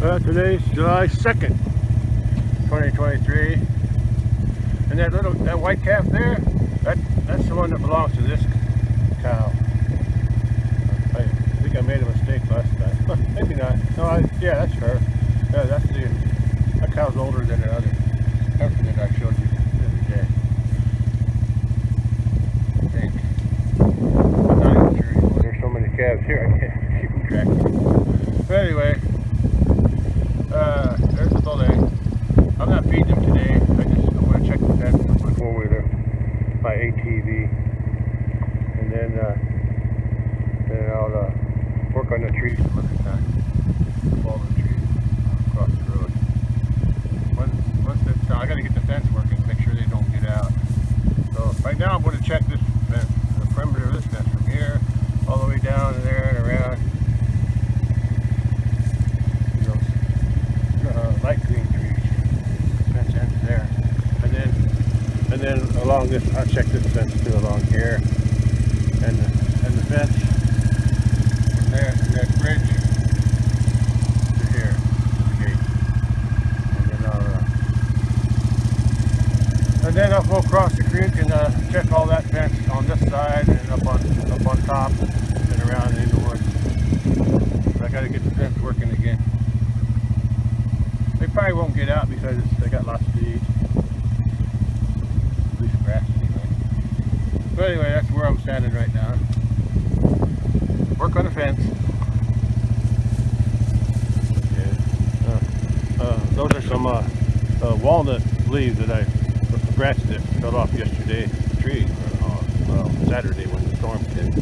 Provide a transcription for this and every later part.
Today's July 2nd, 2023, and that white calf there, that's the one that belongs to this cow. I think I made a mistake last time. Maybe not. No, yeah, that's her. Yeah, that cow's older than the other heifer that I showed you the other day. I think. I'm not even sure anymore. There's so many calves here, I can't keep track of them. But anyway. There's the bull egg. I'm not feeding them today. I'm going to check the fence with my four-wheeler, my ATV, and then I'll work on the trees some other time. Fall the trees across the road. Once that's done, I got to get the fence working to make sure they don't get out. So right now I'm going to check this fence, the perimeter of this fence from here all the way down and there and around. Light green trees. Fence ends there, and then along this, I'll check this fence too along here, and the fence from there, from that bridge to here, to the gate, and then I'll go across the creek and check all that fence on this side and up on top and around in the woods. But I got to get the fence working again. They probably won't get out because they got lots to eat. At least grass anyway. But anyway, that's where I'm standing right now. Work on the fence. Okay. Those are some walnut leaves that the branches that fell off yesterday from the tree. Well, Saturday when the storm came.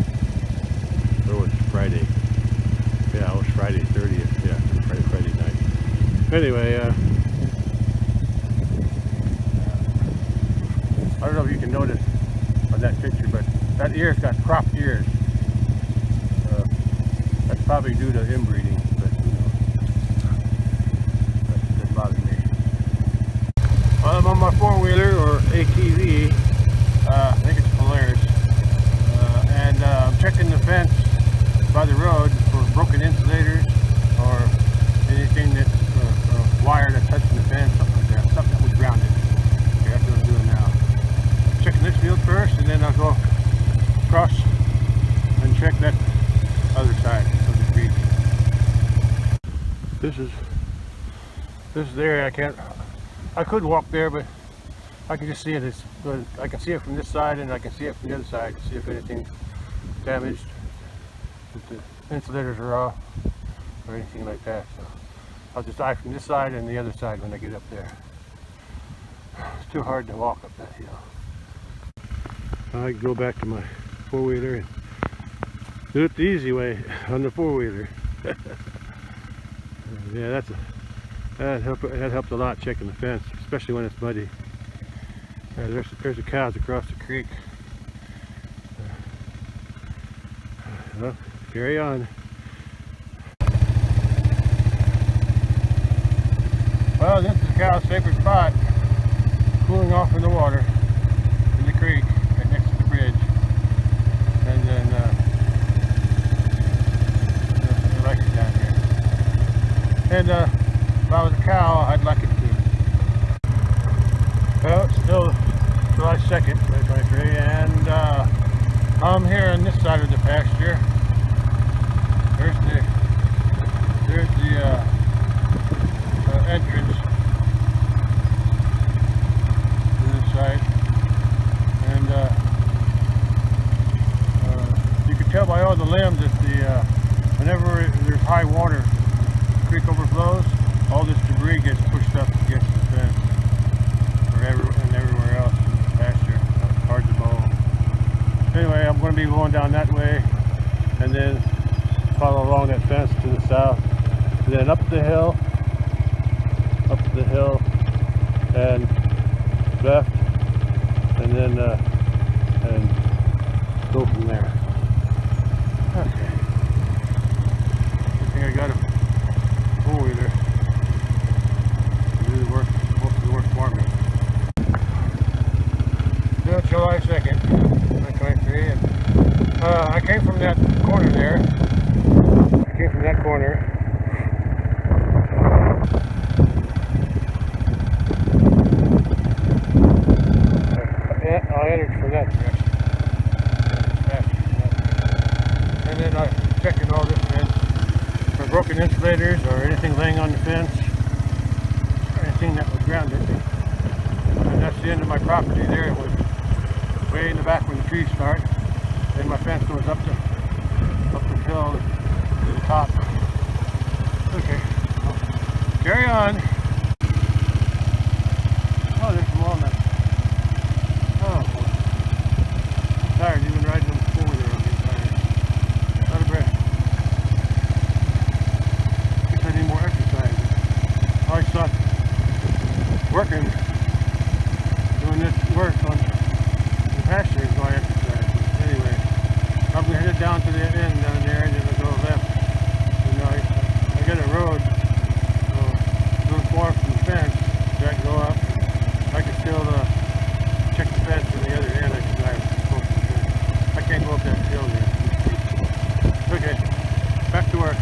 So it was Friday. Yeah, it was Friday 30th. Yeah, Friday night. Anyway, I don't know if you can notice on that picture, but that ear's got cropped ears. That's probably due to inbreeding, but you know, that doesn't bother me. I'm on my four-wheeler or ATV. I think it's Polaris, and I'm checking the fence by the road for broken insulators or anything that's wire that's touching the fence, something like that, something that was grounded. Okay, that's what I'm doing now. Checking this field first, and then I'll go across and check that other side of the creek. This is the area I could walk there, but I can just see it. I can see it from this side, and I can see it from the other side to see if anything's damaged, if the insulators are off, or anything like that. So I'll just eye from this side and the other side when I get up there. It's too hard to walk up that hill. I go back to my four-wheeler and do it the easy way on the four-wheeler. Yeah, that helped a lot checking the fence, especially when it's muddy. There's the cows across the creek. Well, carry on. Well, this is the cow's favorite spot, cooling off in the water, in the creek, right next to the bridge. And then, I like it down here. And if I was a cow, I'd like it too. Well, it's still July 2nd, 2023, and I'm here on this side of the pasture. There's the entrance to this side, and you can tell by all the limbs that whenever there's high water, the creek overflows, all this debris gets pushed up against the fence and everywhere else in the pasture. It's hard to mow. Anyway, I'm going to be going down that way and then follow along that fence to the south, and then up the hill and left, and then and go from there. Okay. Good thing I got a four-wheeler to do the work, most of the work for me. Still July 2nd, 2023, and I came from that corner there. I came from that corner. broken insulators or anything laying on the fence, or anything that was grounded. And that's the end of my property there. It was way in the back where the trees start. Then my fence goes up the hill to the top. Okay, carry on. Oh, there's some walnuts. Oh, boy. I'm tired even riding them forward there. I'm getting tired. Out of breath. Guess I need more exercise. I always thought doing this work on the pasture is my exercise. But anyway, I'm headed down to the end down there and then I'll go left. And I got a road a little far from the fence that I can go up. I can still check the fence from the other end. I can drive close to the fence. I can't go up that hill there. Okay, back to work.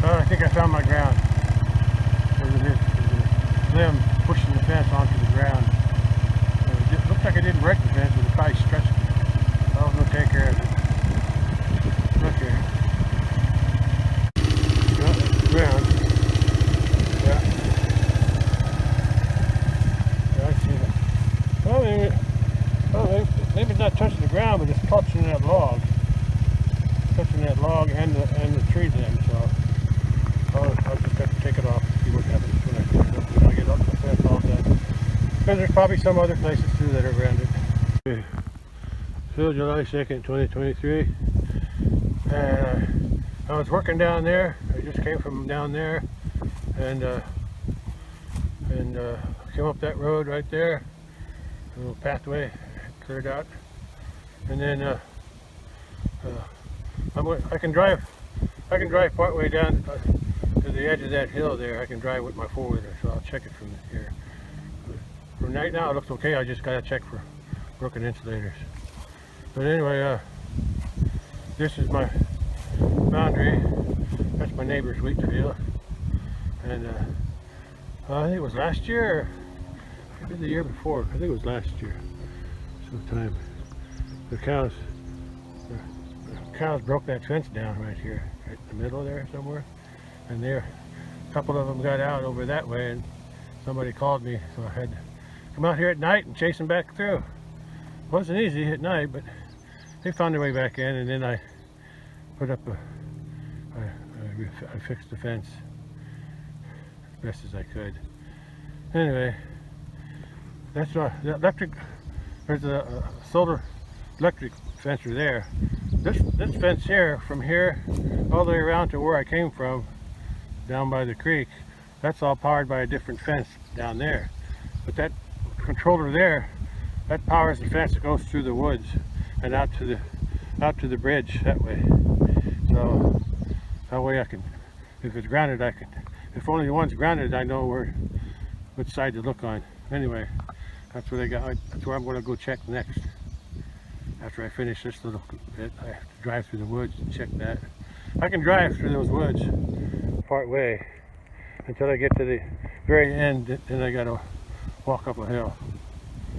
I think I found my ground. There's a limb pushing the fence onto the ground. It looks like I didn't break the fence, but it probably stretched it. I'll go take care of it. Okay. Well, that's the ground. Yeah. I see that. Well, maybe it's not touching the ground, but it's touching that log. Touching that log and the tree limb, so I'll just have to take it off and see what happens when I get up the fence all done. Because there's probably some other places too that are grounded. Okay. So July 2nd, 2023. I was working down there. I just came from down there and came up that road right there. A little pathway cleared out. And then I can drive part way down to the edge of that hill there. I can drive with my four-wheeler, so I'll check it from here. For right now it looks okay. I just gotta check for broken insulators. But anyway, this is my boundary. That's my neighbor's wheat field. And I think it was last year, or maybe the year before. I think it was last year sometime. The cows broke that fence down right here, right in the middle there somewhere. And a couple of them got out over that way, and somebody called me, so I had to come out here at night and chase them back through. It wasn't easy at night, but they found their way back in, and then I put up I fixed the fence as best as I could. Anyway, that's the electric. There's a solar electric fencer there. This fence here, from here all the way around to where I came from, down by the creek, that's all powered by a different fence down there. But that controller there, that powers the fence that goes through the woods and out to the bridge that way. So that way I can, if it's grounded, I can. If only one's grounded, I know which side to look on. Anyway, that's what I got. That's where I'm going to go check next. After I finish this little bit, I have to drive through the woods and check that. I can drive through those woods part way until I get to the very end, then I got to walk up a hill.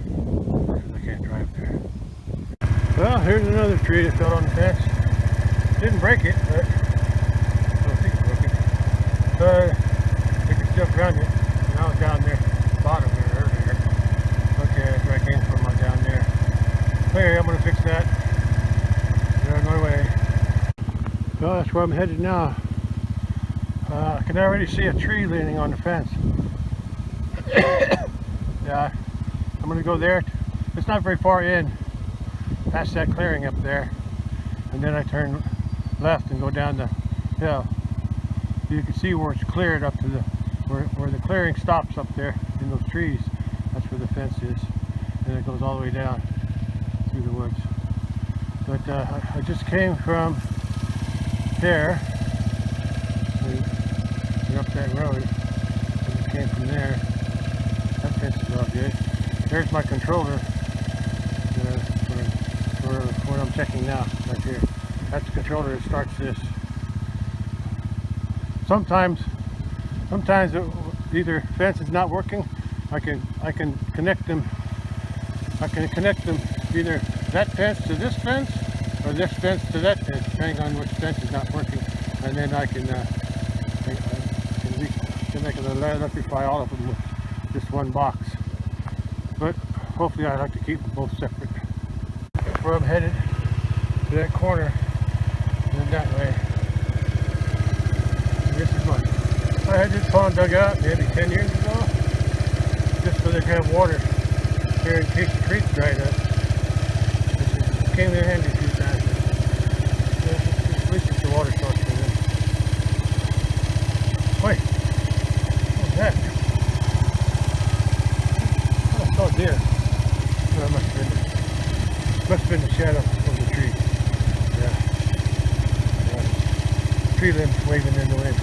I can't drive there. Well, here's another tree that fell on the fence. Didn't break it, but I don't think it broke it. You can still ground it. Now it's down there, bottom there earlier. Okay, that's where I came from, down there. Okay, I'm going to fix that. They're on my way. Well, that's where I'm headed now. I can already see a tree leaning on the fence. Yeah, I'm going to go there. It's not very far in, past that clearing up there. And then I turn left and go down the hill. You can see where it's cleared up to where the clearing stops up there in those trees. That's where the fence is. And it goes all the way down through the woods. But I just came from there. And up that road. I just came from there. That fence is all good. There's my controller for what I'm checking now, right here. That's the controller that starts this. Sometimes either fence is not working. I can connect them. I can connect them either that fence to this fence or this fence to that fence, depending on which fence is not working. And then I can and I'll electrify all of them with just one box. But hopefully I'd like to keep them both separate. Where I'm headed, to that corner, and then that way. And this is one. I had this pond dug out maybe 10 years ago, just so they could have water here in case the creek dried up. It came in handy a few times. At least it's a water source for them. Wait, what was that? Oh, I saw a deer. Oh, that must have been the shadow of the tree. Yeah. Tree limbs waving in the wind.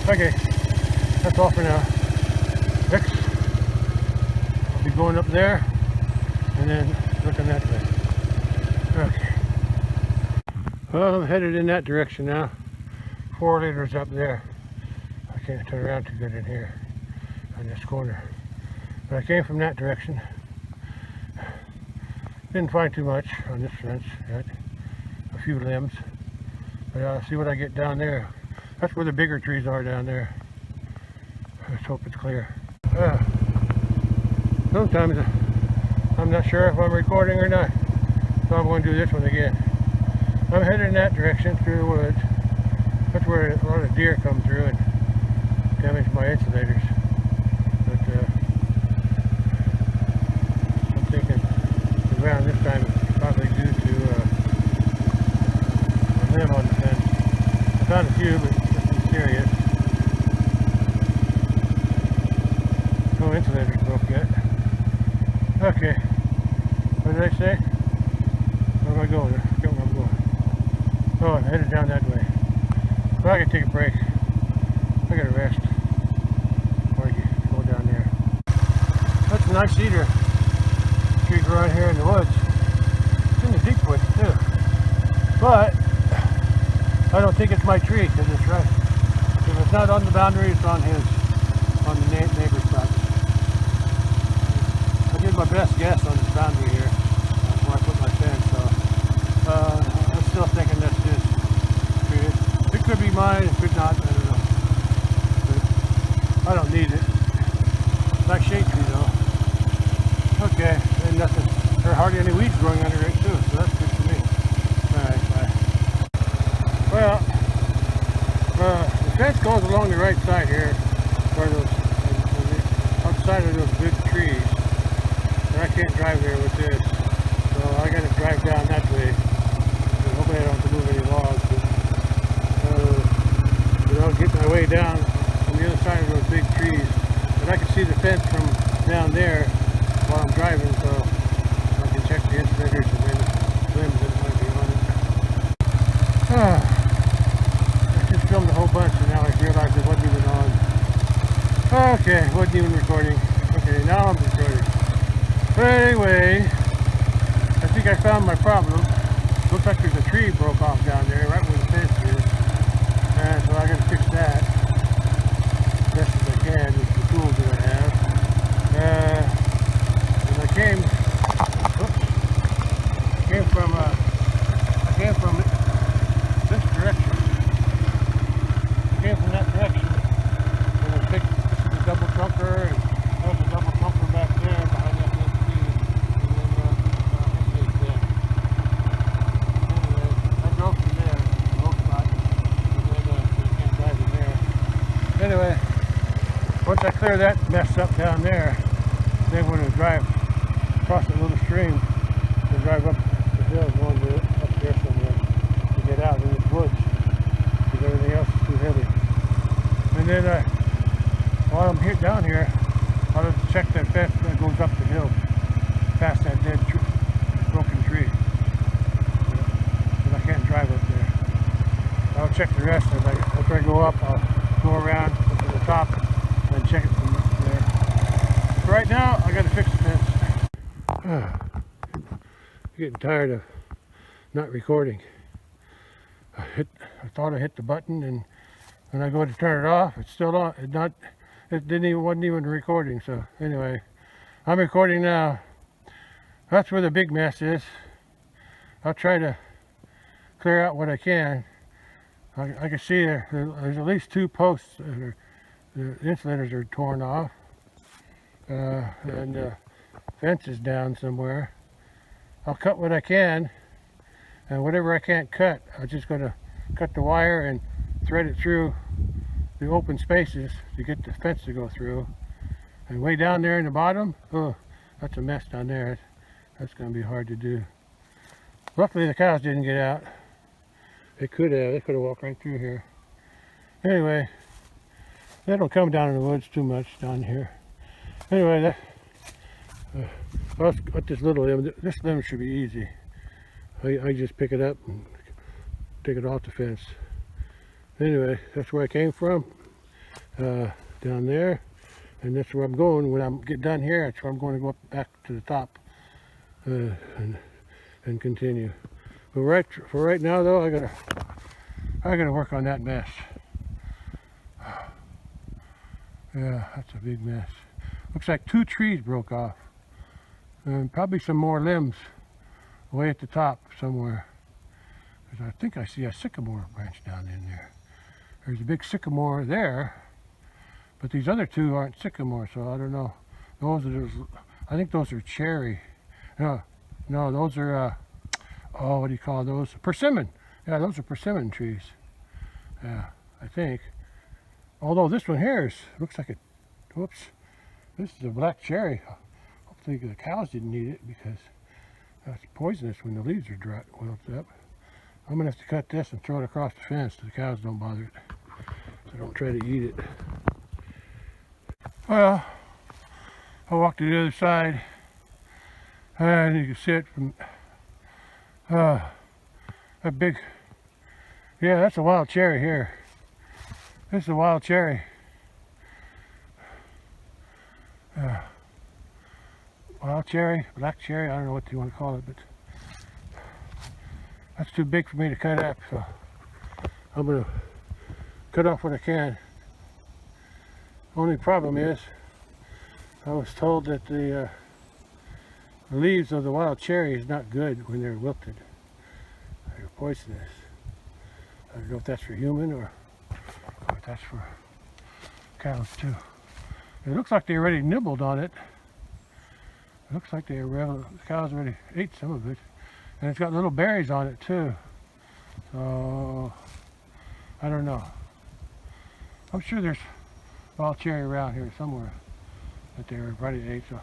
Okay, that's all for now. Next, I'll be going up there and then looking that way. Okay. Well, I'm headed in that direction now. 4 liters up there. I can't turn around too good in here on this corner. But I came from that direction. Didn't find too much on this fence yet. A few limbs. But I'll see what I get down there. That's where the bigger trees are down there. Let's hope it's clear. Sometimes I'm not sure if I'm recording or not. So I'm going to do this one again. I'm headed in that direction through the woods. That's where a lot of deer come through and damage my insulators. But I'm thinking the ground this time is probably due to a limb on the fence. I found a few, but nothing serious. No insulators broke yet. Okay. What did I say? Where am I going? I forget where I'm going. Oh, I'm headed down that way. Well, I can take a break. I gotta rest before I go down there. That's a nice cedar tree growing here in the woods. It's in the deep woods too. But I don't think it's my tree because it's right. If it's not on the boundary, it's on his, on the neighbor's property. I did my best guess on this boundary here before I put my fence, so I'm still thinking that's his tree. It could be mine, it could not, I don't know. But I don't need it. Nice shade tree though. Okay, and nothing. There are hardly any weeds growing under it too, so that's good for me. Alright, bye. Well, the fence goes along the right side here, where those, on the outside of those big trees. And I can't drive there with this, so I gotta drive down that way. And hopefully I don't have to move any logs. But I'll get my way down on the other side of those big trees. But I can see the fence from down there while I'm driving, so I can check the insulators and then limbs that might be on it. I just filmed a whole bunch and now I realized it wasn't even on. Okay, wasn't even recording. Okay, now I'm recording. But anyway, I think I found my problem. Looks like there's a tree broke off down there right where the fence is. And so I gotta fix that as best as I can with the tools that I have. And I came from this direction. I came from that direction. And I picked, this is a double trunker, and there's a double trunker back there behind that little tree. And then this is there. Anyway, I drove through there, the low spot. And then I can't drive in there. Anyway, once I clear that mess up down there, then we're going to drive across a little stream and drive up the hill going to up there somewhere to get out in the woods because everything else is too heavy. And then while I'm here down here, I'll just check that fence that goes up the hill past that dead broken tree. But I can't drive up there. I'll check the rest after I go up. I'll go around to the top and check it from there. So right now I got to fix the fence. Getting tired of not recording. I thought I hit the button, and when I go to turn it off, it's still on. Wasn't even recording. So anyway, I'm recording now. That's where the big mess is. I'll try to clear out what I can. I can see there's at least 2 posts that The insulators are torn off, and the fence is down somewhere. I'll cut what I can, and whatever I can't cut, I'm just going to cut the wire and thread it through the open spaces to get the fence to go through. And way down there in the bottom, oh, that's a mess down there. That's going to be hard to do. Luckily the cows didn't get out. They could have walked right through here. Anyway, they don't come down in the woods too much down here. Anyway, let's cut this little limb. This limb should be easy. I just pick it up and take it off the fence. Anyway, that's where I came from, down there, and that's where I'm going. When I get done here, that's where I'm going to go up back to the top and continue. But for right now, though, I gotta work on that mess. Yeah, that's a big mess. Looks like 2 trees broke off, and probably some more limbs way at the top somewhere. Because I think I see a sycamore branch down in there. There's a big sycamore there, but these other 2 aren't sycamore, so I don't know. I think those are cherry. No, those are, oh, what do you call those? Persimmon. Yeah, those are persimmon trees. Yeah, I think. Although this one here looks like whoops, this is a black cherry. Hopefully the cows didn't eat it, because that's poisonous when the leaves are dry, wilted up. I'm gonna have to cut this and throw it across the fence so the cows don't bother it. So don't try to eat it. Well, I walked to the other side, and you can see it from a big, yeah, that's a wild cherry here. This is a wild cherry. Wild cherry, black cherry, I don't know what you want to call it, but that's too big for me to cut up, so I'm going to cut off what I can. Only problem is, I was told that the leaves of the wild cherry is not good when they're wilted. They're poisonous. I don't know if that's for human or if that's for cows too. It looks like they already nibbled on it. It looks like the cows already ate some of it. And it's got little berries on it too. So, I don't know. I'm sure there's wild cherry around here somewhere that they already ate, so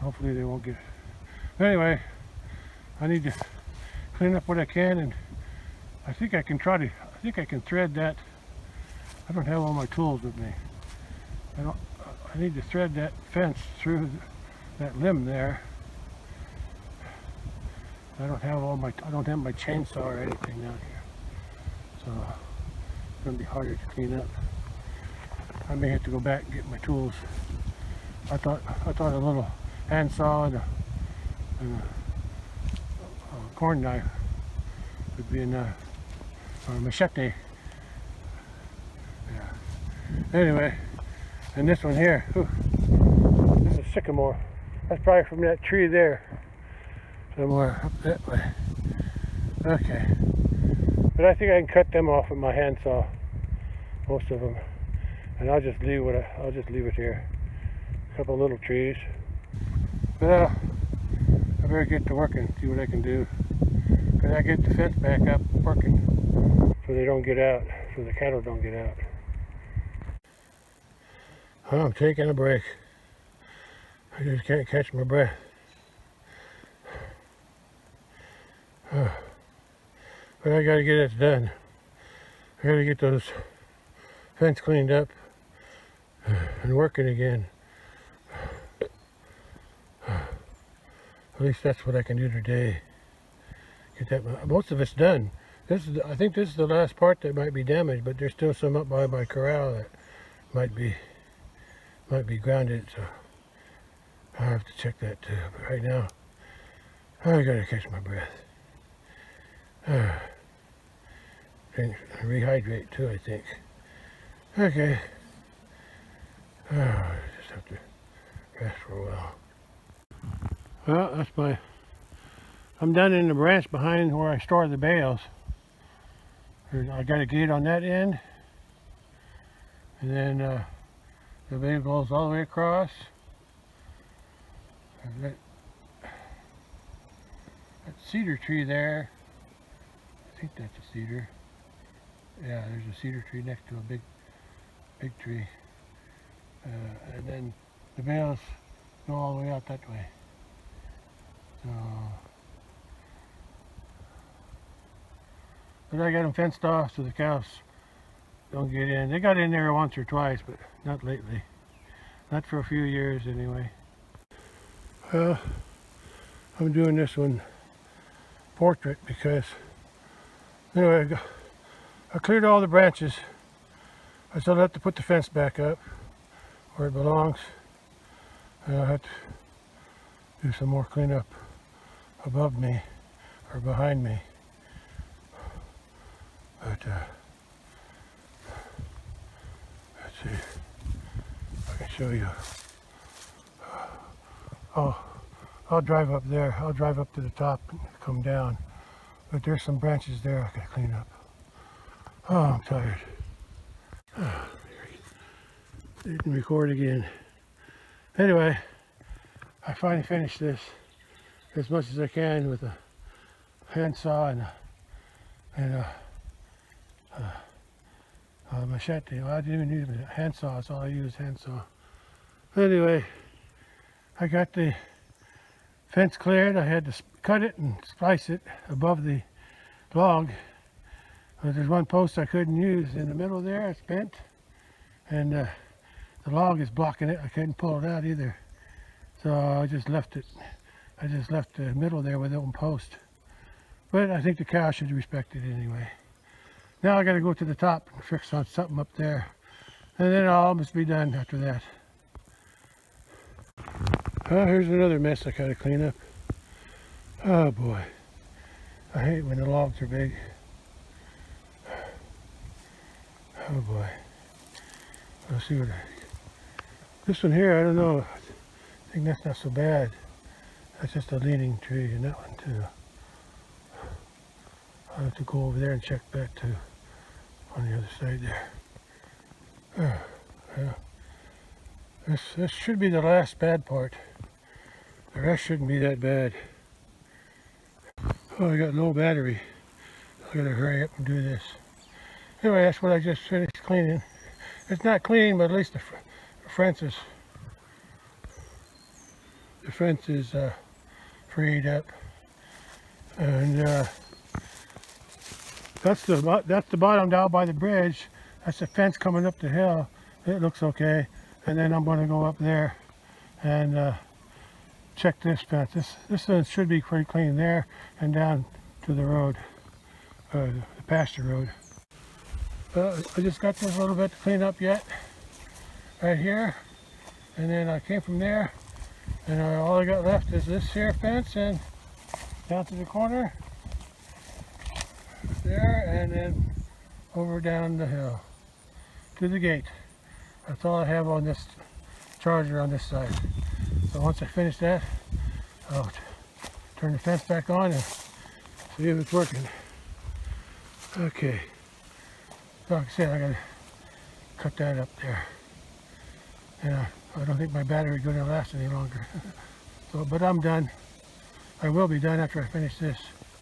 hopefully they won't get. But anyway, I need to clean up what I can, and I think I can thread that. I don't have all my tools with me. I need to thread that fence through that limb there. I don't have my chainsaw or anything down here, so it's going to be harder to clean up. I may have to go back and get my tools. I thought a little handsaw and a corn knife would be enough, or a machete. Yeah. Anyway, and this one here, this is sycamore. That's probably from that tree there, somewhere up that way. Okay, but I think I can cut them off with my handsaw, most of them, and I'll just leave it here. A couple little trees. Well, I better get to work and see what I can do. Cause I get the fence back up working, so they don't get out, so the cattle don't get out. I'm taking a break. I just can't catch my breath. But I gotta get it done. I gotta get those fence cleaned up and working again. At least that's what I can do today. Get that. Most of it's done. I think this is the last part that might be damaged, but there's still some up by my corral that might be grounded. So I'll have to check that too. But right now, I gotta catch my breath. Rehydrate too, I think. Okay. I just have to rest for a while. Well, I'm down in the branch behind where I store the bales. I got a gate on that end, and then The bale goes all the way across. That cedar tree there, I think that's a cedar. Yeah, there's a cedar tree next to a big tree. And then the bales go all the way out that way. So, but I got them fenced off so the cows don't get in. They got in there once or twice, but not lately. Not for a few years anyway. Well, I'm doing this one portrait because anyway, I cleared all the branches. I still have to put the fence back up where it belongs. And I'll have to do some more cleanup above me or behind me. But let's see if I can show you. I'll drive up there. I'll drive up to the top and come down. But there's some branches there I gotta clean up. Oh, I'm tired. Didn't record again. Anyway, I finally finished this as much as I can with a handsaw and a machete. Well, I didn't even use a handsaw. That's all I use, handsaw. Anyway, I got the fence cleared. I had to cut it and splice it above the log. But there's one post I couldn't use in the middle there. It's bent, and the log is blocking it. I couldn't pull it out either, so I just left it. I just left the middle there with the open post. But I think the cow should respect it anyway. Now I got to go to the top and fix on something up there, and then I'll almost be done after that. Here's another mess I got to clean up. Oh boy, I hate when the logs are big. Oh boy. Let's see what this one here, I don't know. I think that's not so bad. That's just a leaning tree, and that one too. I'll have to go over there and check that too on the other side there. Yeah. This should be the last bad part. The rest shouldn't be that bad. Oh, I got low battery. I gotta hurry up and do this. Anyway, that's what I just finished cleaning. It's not clean, but at least the fence is freed up, and that's the bottom down by the bridge. That's the fence coming up the hill. It looks okay, and then I'm going to go up there and check this fence. This one should be pretty clean there and down to the road, the pasture road. I just got this little bit to clean up yet, right here, and then I came from there, and all I got left is this here fence and down to the corner there, and then over down the hill to the gate. That's all I have on this charger on this side. So once I finish that, I'll turn the fence back on and see if it's working. Okay. Like I said, I gotta cut that up there. And I don't think my battery is going to last any longer. So, but I'm done. I will be done after I finish this.